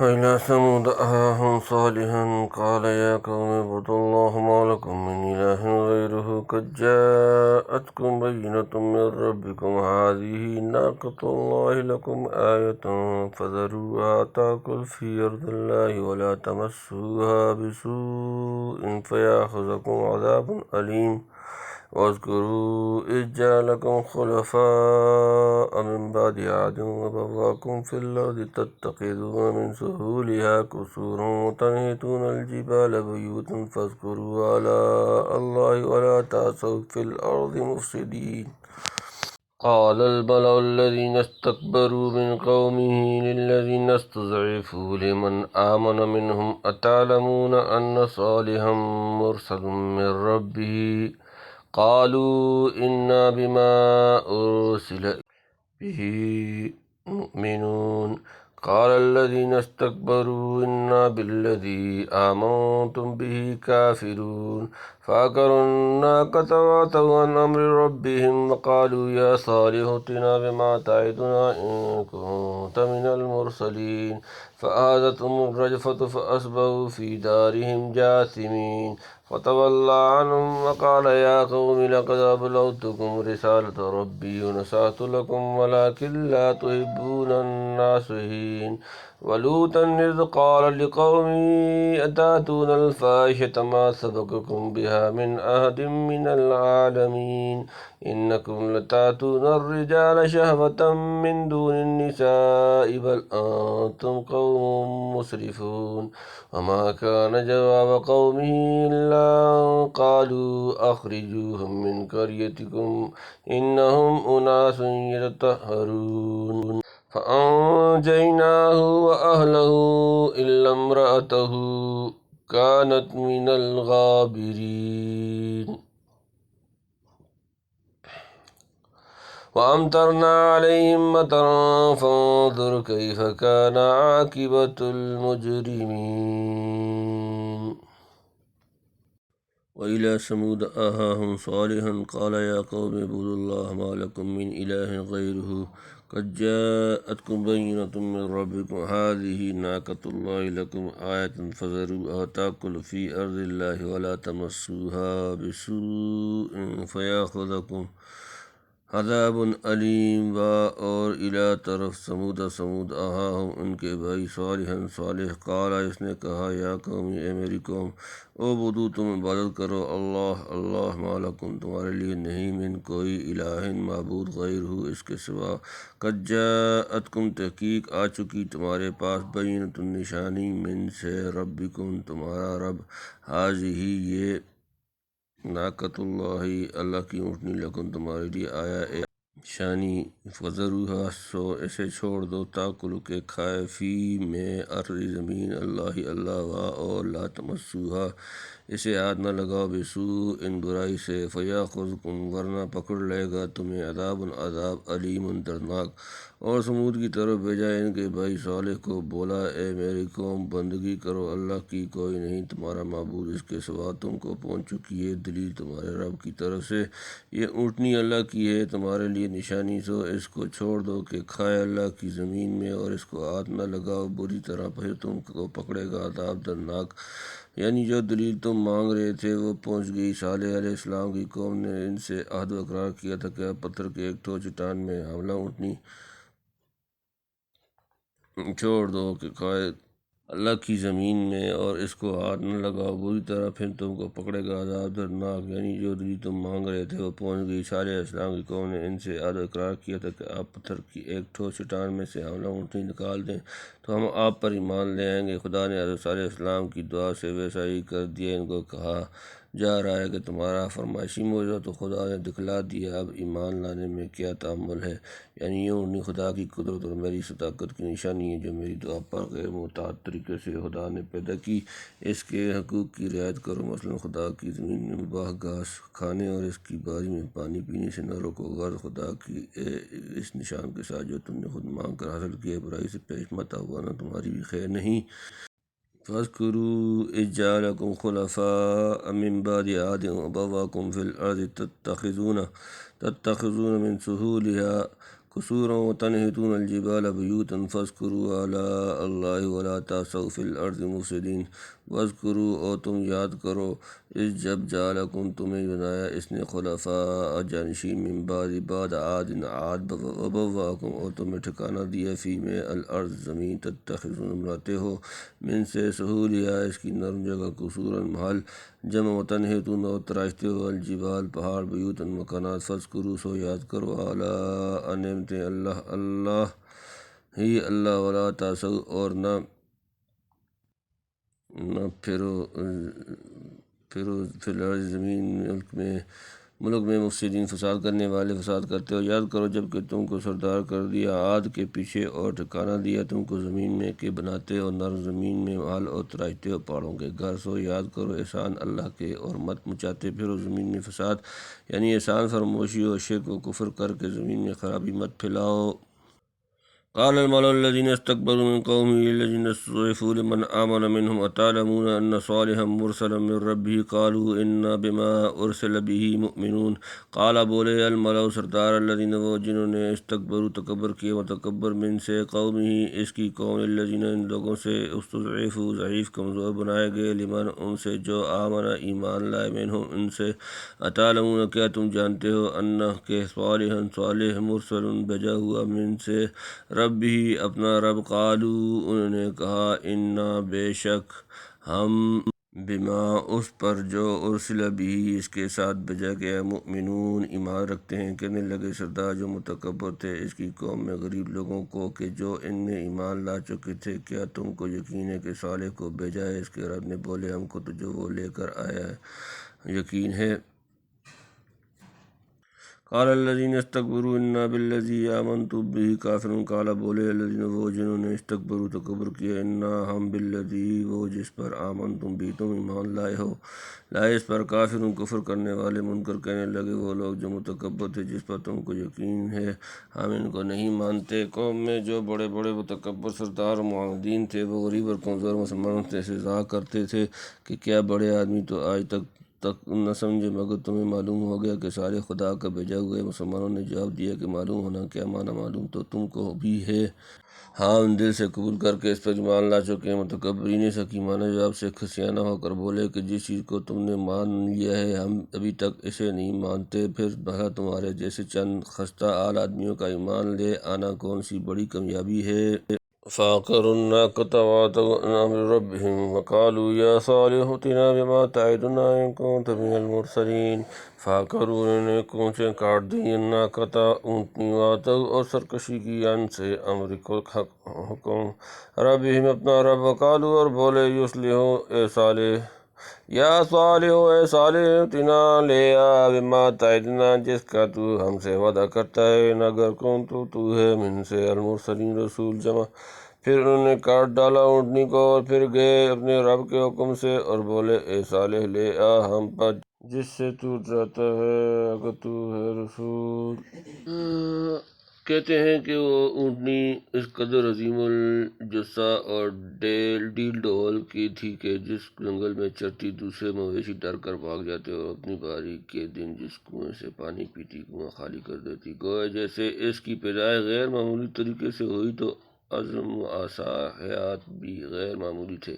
وإلى ثمود أخاهم صالحا قال يا قوم اعبدوا الله ما لكم من إله غيره قد جاءتكم بينة من ربكم هذه ناقة الله لكم آية فذروها تأكل في أرض الله ولا تمسوها بسوء فيأخذكم عذاب أليم واذكروا إذ جعلكم خلفاء من بعد عاد وبغاكم في الأرض تتخذون من سهولها قصورا وتنحتون الجبال بيوتا فاذكروا آلاء الله ولا تعثوا في الأرض مفسدين. قال الملأ الذين استكبروا من قومه للذين استضعفوا لمن آمن منهم أتعلمون أن صالحا مرسل من ربه قالوا إنا بما أرسل به مؤمنون قال الذين استكبروا إنا بالذي آمنتم به كافرون فعقروا الناقة وعتوا عن أمر ربهم وقالوا يا صالح ائتنا بما تعدنا إن كنت من المرسلين فأخذتهم الرجفة فأصبحوا في دارهم جاثمين فتولى عنهم وقال يا قوم لقد أبلغتكم رسالة ربي ونصحت لكم ولكن لا تحبون الناصحين ولوطا إذ قال لقومه أتأتون الفاحشة ما سبقكم بها من أحد من العالمين إنكم لتأتون الرجال شهوة من دون النساء بل أنتم قوم مسرفون وما كان جواب قومه إلا أن قالوا أخرجوهم من قريتكم إنهم أناس يتطهرون فأنجيناه وأهله إلا امرأته كانت من الغابرين وأمطرنا عليهم مطرا فانظر كيف كان عاقبة المجرمين. وإلى ثمود أخاهم صالحا قال يا قوم اعبدوا الله ما لكم من إله غيره قد جاءتكم بينة من ربكم هذه ناقة الله لكم آية فذروها تأكل في أرض الله ولا تمسوها بسوء فيأخذكم عذاب علیم اور الی طرف سمود آہاہم ان کے بھائی صالح قال اس نے کہا یا قومی اے میری قوم اعبدو تم عبادت کرو اللہ ما لکم تمہارے لیے نہیں من کوئی الہ معبود غیر ہو اس کے سوا قد جاءتکم تحقیق آ چکی تمہارے پاس بینۃ نشانی من سے ربکم تمہارا رب حاضی یہ ناقۃ اللہ کی اونٹنی لکن تمہارے لیے آیا اے شانی فضروہا سو اسے چھوڑ دو تاکل کے کھائے فی میں ارض زمین اللہ وا اور لا تمسوہا اسے ہاتھ نہ لگاؤ بسوء ان برائی سے فیاخذکم ورنہ پکڑ لے گا تمہیں عذاب علیم دردناک. اور سمود کی طرف بھیجا ان کے بھائی صالح کو بولا اے میری قوم بندگی کرو اللہ کی کوئی نہیں تمہارا معبود اس کے سوا تم کو پہنچ چکی ہے دلیل تمہارے رب کی طرف سے یہ اونٹنی اللہ کی ہے تمہارے لیے نشانی سو اس کو چھوڑ دو کہ کھائے اللہ کی زمین میں اور اس کو ہاتھ نہ لگاؤ بری طرح پھر تم کو پکڑے گا عذاب دردناک. یعنی جو دلیل تم مانگ رہے تھے وہ پہنچ گئی. صالح علیہ السلام کی قوم نے ان سے عہد و اقرار کیا تھا کہ پتھر کے ایک ٹھو چٹان میں حاملہ اونٹنی چھوڑ دو کہ کھائے اللہ کی زمین میں اور اس کو ہاتھ نہ لگاؤ بری طرح پھر تم کو پکڑے گا عذاب دردناک. یعنی جو دلیل تم مانگ رہے تھے وہ پہنچ گئی. صالح علیہ السلام کی قوم نے ان سے عہد و اقرار کیا تھا کہ آپ پتھر کی ایک ٹھو چٹان میں سے حاملہ اونٹنی نکال دیں تو ہم آپ پر ایمان لے آئیں گے. خدا نے حضرت صالح علیہ السلام کی دعا سے ویسا ہی کر دیا. ان کو کہا جا رہا ہے کہ تمہارا فرمائشی معجزہ تو خدا نے دکھلا دیا اب ایمان لانے میں کیا تعمل ہے. یعنی یہ اونٹنی خدا کی قدرت اور میری طاقت کی نشانی ہے جو میری دعا پر غیر معتاد طریقے سے خدا نے پیدا کی. اس کے حقوق کی رعایت کرو مثلا خدا کی زمین میں مباح گھاس کھانے اور اس کی باری میں پانی پینے سے نہ روکو غرض خدا کی اس نشان کے ساتھ جو تم نے خود مانگ کر حاصل کیا برائی سے پیش مت آؤ ورنہ تمہاری بھی خیر نہیں. فاذکروا اذ جعلکم خلفاء من بعد عاد وبواکم فی الارض تتخذون من سہولها قصورا وتنحتون الجبال بیوتا فاذکروا آلاء اللہ ولا تعثوا فی الارض مفسدین واذکروا اور تم یاد کرو اس جب جعلکم تمہیں بنایا اس نے خلفاء جانشین من بعد عاد وبواکم اور تمہیں ٹھکانہ دیا فی میں الارض زمین تتخذون بناتے ہو من سے سہولیہ اس کی نرم جگہ قصورا محل جمع وتنحتون اور تراشتے ہو الجبال پہاڑ بیوتا مکانات فاذکروا سو یاد کرو آلاء نعمت اللہ ہی اللہ ولا تعثوا اور نہ پھرو فی الارض زمین ملک میں مفسدین فساد کرنے والے فساد کرتے ہو یاد کرو جب کہ تم کو سردار کر دیا عاد کے پیچھے اور ٹھکانہ دیا تم کو زمین میں کہ بناتے ہو نرم زمین میں محل اور تراشتے ہو پہاڑوں کے گھر سو یاد کرو احسان اللہ کے اور مت مچاتے پھرو زمین میں فساد یعنی احسان فرموشی اور شرک و کفر کر کے زمین میں خرابی مت پھیلاؤ قال الملأ الذين استكبروا من قومه الذين استضعفوا لمن آمن منهم أتعلمون أن صالحا مرسلا من ربه قالوا إنا بما أرسل به مؤمنون قال بولے الملأ سردار الذين وہ جنہوں نے استکبروا تکبر کیا متکبر من سے قومه اس کی قوم الذين ان لوگوں سے استضعفوا ضعیف کمزور بنائے گئے لمن ان سے جو آمن ایمان لائے منهم ان سے أتعلمون کیا تم جانتے ہو ان کہ صالحا صالح مرسل بھیجا ہوا من سے رب بھی اپنا رب قالو انہوں نے کہا انا بے شک ہم بما اس پر جو ارسل بھی اس کے ساتھ بھیجا گیا مؤمنون ایمان رکھتے ہیں کہنے لگے سردار جو متکبر تھے اس کی قوم میں غریب لوگوں کو کہ جو ان میں ایمان لا چکے تھے کیا تم کو یقین ہے کہ صالح کو بھیجا ہے اس کے رب نے بولے ہم کو تو جو وہ لے کر آیا ہے یقین ہے قال الذين استكبروا انا بالذي آمنتم به کافرون قال بولے الذين وہ جنہوں نے استکبروا تکبر کیا انا ہم بالذی وہ جس پر آمنتم بھی تم ایمان لائے ہو لائے اس پر کافرون کفر کرنے والے منکر کہنے لگے وہ لوگ جو متکبر تھے جس پر تم کو یقین ہے ہم ان کو نہیں مانتے قوم میں جو بڑے بڑے متکبر سردار معاندین تھے وہ غریب اور کمزور مسلمانوں سے استہزاء کرتے تھے کہ کیا بڑے آدمی تو آج تک نہ سمجھے مگر تمہیں معلوم ہو گیا کہ سارے خدا کا بھیجا ہوئے مسلمانوں نے جواب دیا کہ معلوم ہونا کیا معنی معلوم تو تم کو بھی ہے ہاں ان دل سے قبول کر کے اس پر ایمان لا چکے ہیں متکبرین سکیمانہ جواب سے خسیانہ ہو کر بولے کہ جس چیز کو تم نے مان لیا ہے ہم ابھی تک اسے نہیں مانتے پھر بھلا تمہارے جیسے چند خستہ حال آدمیوں کا ایمان لے آنا کون سی بڑی کامیابی ہے فعقروا الناقة وعتوا عن أمر ربهم وقالوا يا صالح ائتنا بما تعدنا إن كنت من المرسلين فعقروا انہوں نے کونچیں کاٹ دی الناقة اونٹنی وعتوا اور سرکشی کی عن سے امر کو حکم ربهم اپنا رب وقالوا اور بولے اے صالح یا صالح اے صالح ائتنا لے آ بما تعدنا جس کا تو ہم سے وعدہ کرتا ہے اگر کون تو ہے من سے المرسلین رسول جمع پھر انہوں نے کاٹ ڈالا اونٹنی کو اور پھر گئے اپنے رب کے حکم سے اور بولے اے صالح لے آ ہم پر جس سے تو ڈراتا ہے اگر تو ہے رسول کہتے ہیں کہ وہ اونٹنی اس قدر عظیم الجثہ اور ڈیل ڈول کی تھی کہ جس جنگل میں چرتی دوسرے مویشی ڈر کر بھاگ جاتے اور اپنی باری کے دن جس کنویں سے پانی پیتی کنواں خالی کر دیتی گویا جیسے اس کی پیدائش غیر معمولی طریقے سے ہوئی تو عزم و حیات بھی غیر معمولی تھے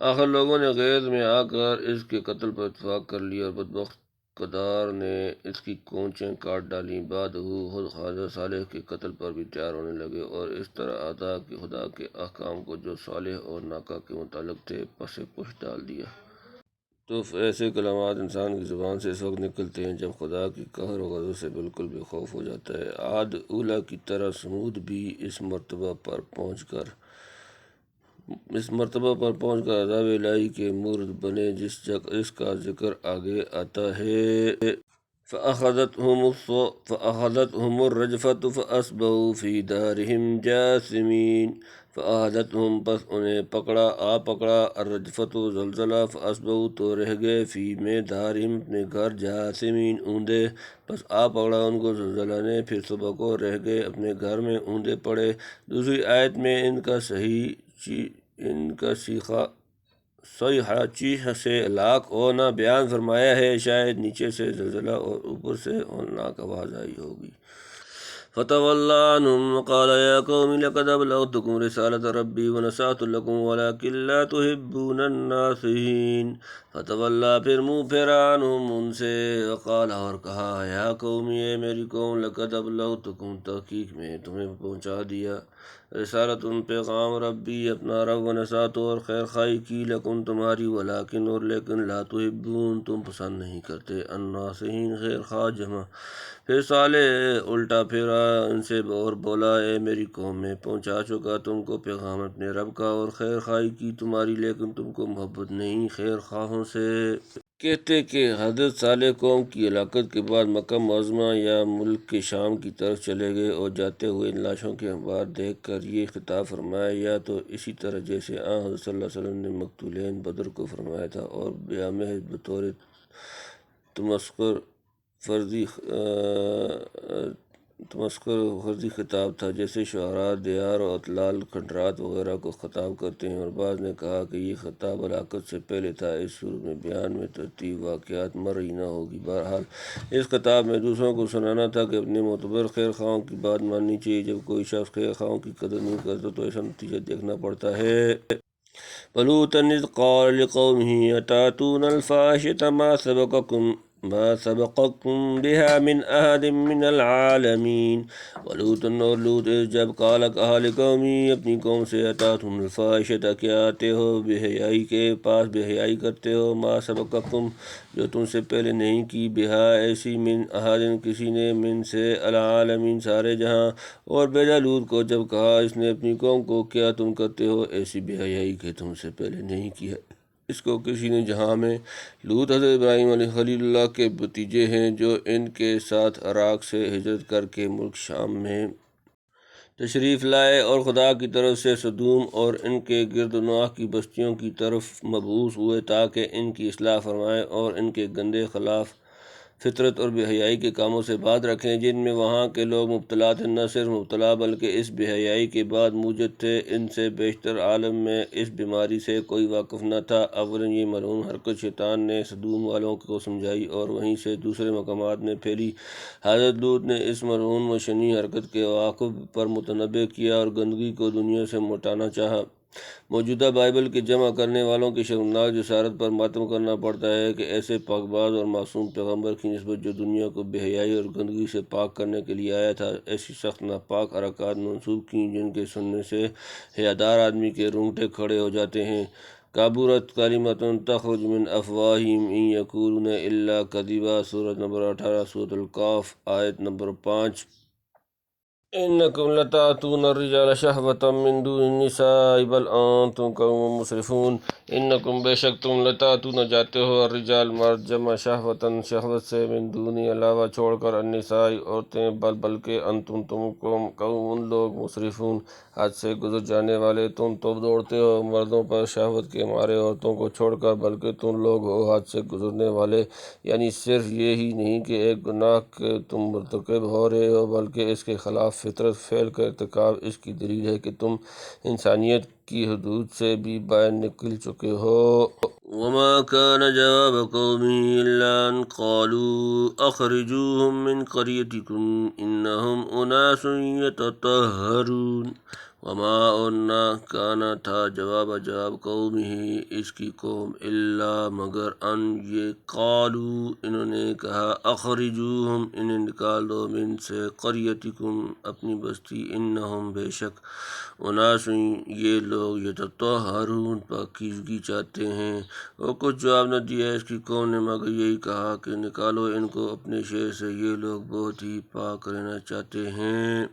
آخر لوگوں نے غیظ میں آ کر اس کے قتل پر اتفاق کر لیا اور بدبخت قدار نے اس کی کونچیں کاٹ ڈالیں بعد خود خواجہ صالح کے قتل پر بھی تیار ہونے لگے اور اس طرح ادا کہ خدا کے احکام کو جو صالح اور ناکا کے متعلق تھے پس پش ڈال دیا تو ایسے کلمات انسان کی زبان سے اس وقت نکلتے ہیں جب خدا کی قہر و غضب سے بالکل بے خوف ہو جاتا ہے عاد اولیٰ کی طرح سمود بھی اس مرتبہ پر پہنچ کر عذاب الہی کے مورد بنے جس کا ذکر آگے آتا ہے فَأَخَذَتْهُمُ الرَّجْفَةُ فَأَصْبَحُوا فِي دَارِهِمْ جَاثِمِينَ فَأَخَذَتْهُمْ پس انہیں پکڑا الرجفۃ زلزلہ فَأَصْبَحُوا تو رہ گئے فی میں دارہم اپنے گھر جاثمین اوندے پس پکڑا ان کو زلزلہ نے پھر صبح کو رہ گئے اپنے گھر میں اوندے پڑے دوسری آیت میں ان کا صیحہ چیخ سے ہلاک ہونا بیان فرمایا ہے شاید نیچے سے زلزلہ اور اوپر سے ہولناک آواز آئی ہوگی فتولى عنهم وقال يا قوم لقد أبلغتكم رسالة ربي ونصحت لكم ولكن لا تحبون الناصحين فتولى پھر منہ پھیرا عنہم ان سے وقال اور کہا یا قوم یہ میری قوم لقد أبلغتكم تحقیق میں تمہیں پہنچا دیا رسالت ان پیغام ربی اپنا رب ونصحت اور خیر خواہی کی لکم تمہاری ولیکن اور لیکن لا تحبون تم پسند نہیں کرتے الناصحین خیر خواہ جمع پھر صالح الٹا پھیرا ان سے اور بولا اے میری قوم میں پہنچا چکا تم کو پیغام اپنے رب کا اور خیر خواہی کی تمہاری لیکن تم کو محبت نہیں خیر خواہوں سے کہتے کہ حضرت صالح قوم کی ہلاکت کے بعد مکہ معظمہ یا ملک کے شام کی طرف چلے گئے اور جاتے ہوئے ان لاشوں کے انبار دیکھ کر یہ خطاب فرمایا یا تو اسی طرح جیسے حضرت صلی اللہ علیہ وسلم نے مقتولین بدر کو فرمایا تھا اور بیامحض بطور تمسخر فرضی خطاب تھا جیسے شعراء دیار اور اطلال کھنڈرات وغیرہ کو خطاب کرتے ہیں اور بعض نے کہا کہ یہ خطاب ہلاکت سے پہلے تھا اس صورت میں بیان میں ترتیب واقعات مرئی نہ ہوگی بہرحال اس خطاب میں دوسروں کو سنانا تھا کہ اپنے معتبر خیر خواہوں کی بات ماننی چاہیے جب کوئی شخص خیر خواہوں کی قدر نہیں کرتا تو ایسا نتیجہ دیکھنا پڑتا ہے وَلُوطًا إِذْ قَالَ لِقَوْمِهِ أَتَأْتُونَ الْفَاحِشَةَ ما سبقكم بها من أحد من العالمین ولوطًا اور لوط جب قال کہا لقومی اپنی قوم سے اتاتون الفاحشۃ کیا آتے ہو بے حیائی کے پاس بے حیائی کرتے ہو ما سبقکم جو تم سے پہلے نہیں کی بہا ایسی من احد کسی نے من سے العالمین سارے جہاں اور بھیجا لوط کو جب کہا اس نے اپنی قوم کو کیا تم کرتے ہو ایسی بے حیائی کہ تم سے پہلے نہیں کی ہے اس کو کسی نے جہاں میں لوط حضرت ابراہیم علیہ خلیل اللہ کے بھتیجے ہیں جو ان کے ساتھ عراق سے ہجرت کر کے ملک شام میں تشریف لائے اور خدا کی طرف سے سدوم اور ان کے گرد و نواح کی بستیوں کی طرف مبعوث ہوئے تاکہ ان کی اصلاح فرمائیں اور ان کے گندے خلاف فطرت اور بے حیائی کے کاموں سے بات رکھیں جن میں وہاں کے لوگ مبتلا تھے نہ صرف مبتلا بلکہ اس بے حیائی کے بعد موجد تھے ان سے بیشتر عالم میں اس بیماری سے کوئی واقف نہ تھا اولاً یہ ملعون حرکت شیطان نے صدوم والوں کو سمجھائی اور وہیں سے دوسرے مقامات میں پھیلی حضرت لوط نے اس ملعون و شنی حرکت کے عواقب پر متنبہ کیا اور گندگی کو دنیا سے مٹانا چاہا موجودہ بائبل کے جمع کرنے والوں کی شرمناک جسارت پر ماتم کرنا پڑتا ہے کہ ایسے پاک باز اور معصوم پیغمبر کی نسبت جو دنیا کو بے حیائی اور گندگی سے پاک کرنے کے لیے آیا تھا ایسی سخت ناپاک حرکات منسوب کیں جن کے سننے سے حیادار آدمی کے رونگٹے کھڑے ہو جاتے ہیں کابورت کلمۃ تخرج من افواہہم ان یقولون الا کذبا سورۃ نمبر 18 سورۃ القاف آیت نمبر 5 انکم لتاتون الرجال شہوۃ من دون النساء بل انتم قوم مسرفون انکم بے شک تم لتاتون جاتے ہو الرجال مرد جمع شہوتاً شہوت سے من دون علاوہ چھوڑ کر النساء عورتیں بلکہ انتم تم قوم لوگ مسرفون حد سے گزر جانے والے تم تو دوڑتے ہو مردوں پر شہوت کے مارے عورتوں کو چھوڑ کر بلکہ تم لوگ ہو حد سے گزرنے والے یعنی صرف یہی نہیں کہ ایک گناہ کے تم مرتکب ہو رہے ہو بلکہ اس کے خلاف فطرت فعل کا ارتکاب اس کی دلیل ہے کہ تم انسانیت کی حدود سے بھی باہر نکل چکے ہو وما كان جواب قومه إلا أن قالوا أخرجوهم من قريتكم إنهم أناس يتطهرون وما اور نہ کانا تھا جواب قوم ہی اس کی قوم اللہ مگر ان یہ قالو انہوں نے کہا اخرجوہم انہیں نکال دو من سے قریتکم اپنی بستی انہم بے شک اناس یہ لوگ یتطہرون پاکیزگی چاہتے ہیں اور کچھ جواب نہ دیا اس کی قوم نے مگر یہی کہا کہ نکالو ان کو اپنے شہر سے یہ لوگ بہت ہی پاک رہنا چاہتے ہیں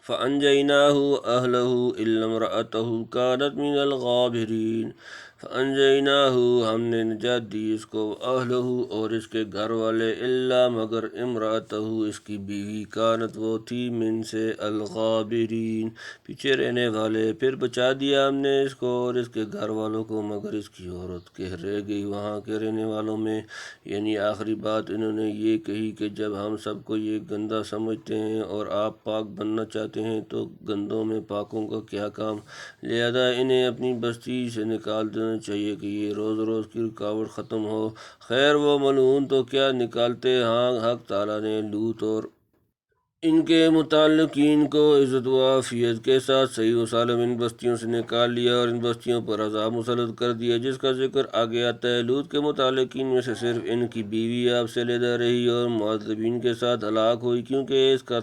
فَأَنْجَيْنَاهُ وَأَهْلَهُ إِلَّا امْرَأَتَهُ كَانَتْ مِنَ الْغَابِرِينَ فَأَنْجَيْنَاهُ ہم نے نجات دی اس کو اہلہ اور اس کے گھر والے الا مگر امرأتہ اس کی بیوی کانت وہ تھی من سے الغابرین پیچھے رہنے والے پھر بچا دیا ہم نے اس کو اور اس کے گھر والوں کو مگر اس کی عورت کہ رہ گئی وہاں کے رہنے والوں میں یعنی آخری بات انہوں نے یہ کہی کہ جب ہم سب کو یہ گندا سمجھتے ہیں اور آپ پاک بننا چاہتے ہیں تو گندوں میں پاکوں کا کیا کام لہذا انہیں اپنی بستی سے نکال دینا چاہیے کہ یہ روز روز کی رکاوٹ ختم ہو خیر وہ ملعون تو کیا نکالتے ہاں حق تعالیٰ نے لوط اور ان کے متعلقین کو عزت و عافیت کے ساتھ صحیح و سالم ان بستیوں سے نکال لیا اور ان بستیوں پر عذاب مسلط کر دیا جس کا ذکر آگے آتا ہے۔ لوط کے متعلقین میں سے صرف ان کی بیوی آپ سے لیدہ رہی اور معذبین کے ساتھ ہلاک ہوئی، کیونکہ اس کا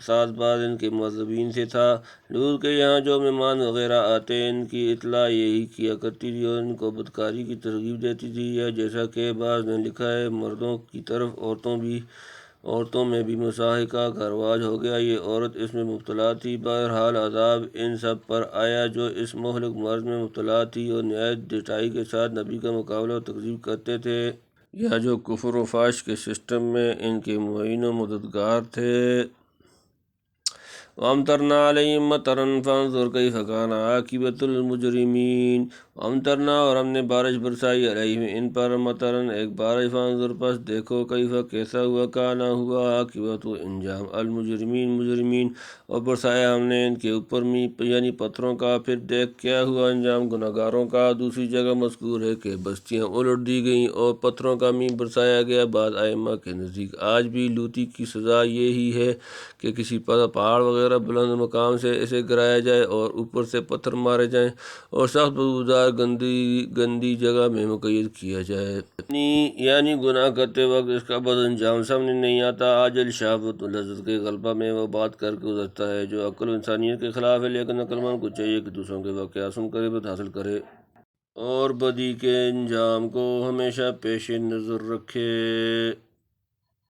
ساز باز ان کے معذبین سے تھا۔ لوط کے یہاں جو مہمان وغیرہ آتے ان کی اطلاع یہی کیا کرتی تھی اور ان کو بدکاری کی ترغیب دیتی تھی، یا جیسا کہ بعض نے لکھا ہے مردوں کی طرف عورتوں میں بھی مضحکہ کا رواج ہو گیا، یہ عورت اس میں مبتلا تھی۔ بہرحال عذاب ان سب پر آیا جو اس مہلک مرض میں مبتلا تھی اور نہایت ڈٹائی کے ساتھ نبی کا مقابلہ و تکذیب کرتے تھے، یا جو کفر و فحش کے سسٹم میں ان کے معین و مددگار تھے۔ وَأَمْطَرْنَا عَلَيْهِم مَّطَرًا فَانظُرْ كَيْفَ كَانَ عَاقِبَةُ الْمُجْرِمِينَ۔ وَأَمْطَرْنَا اور ہم نے بارش برسائی علیہم ان پر مطرًا ایک بارش، فانظر پس دیکھو کیفا کیسا ہوا، کانا ہوا عاقبۃ انجام المجرمین مجرمین، اور برسایا ہم نے ان کے اوپر یعنی پتھروں کا، پھر دیکھ کیا ہوا انجام گنہگاروں کا۔ دوسری جگہ مذکور ہے کہ بستیاں الٹ دی گئیں اور پتھروں کا میم برسایا گیا۔ بعض ائمہ کے نزدیک آج بھی لوطی کی سزا یہی ہے کہ کسی پہاڑ وغیرہ بلند مقام سے اسے گرایا جائے اور اوپر سے پتھر مارے جائیں اور سخت بدبودار گندی جگہ میں مقید کیا جائے، یعنی گناہ کرتے وقت اس کا بد انجام سامنے نہیں آتا۔ عاجل شہوت و لذت کے غلبہ میں وہ بات کر کے گزرتا ہے جو عقل و انسانیت کے خلاف ہے، لیکن عقل مند کو چاہیے کہ دوسروں کے واقعات سن کر عبرت حاصل کرے اور بدی کے انجام کو ہمیشہ پیش نظر رکھے۔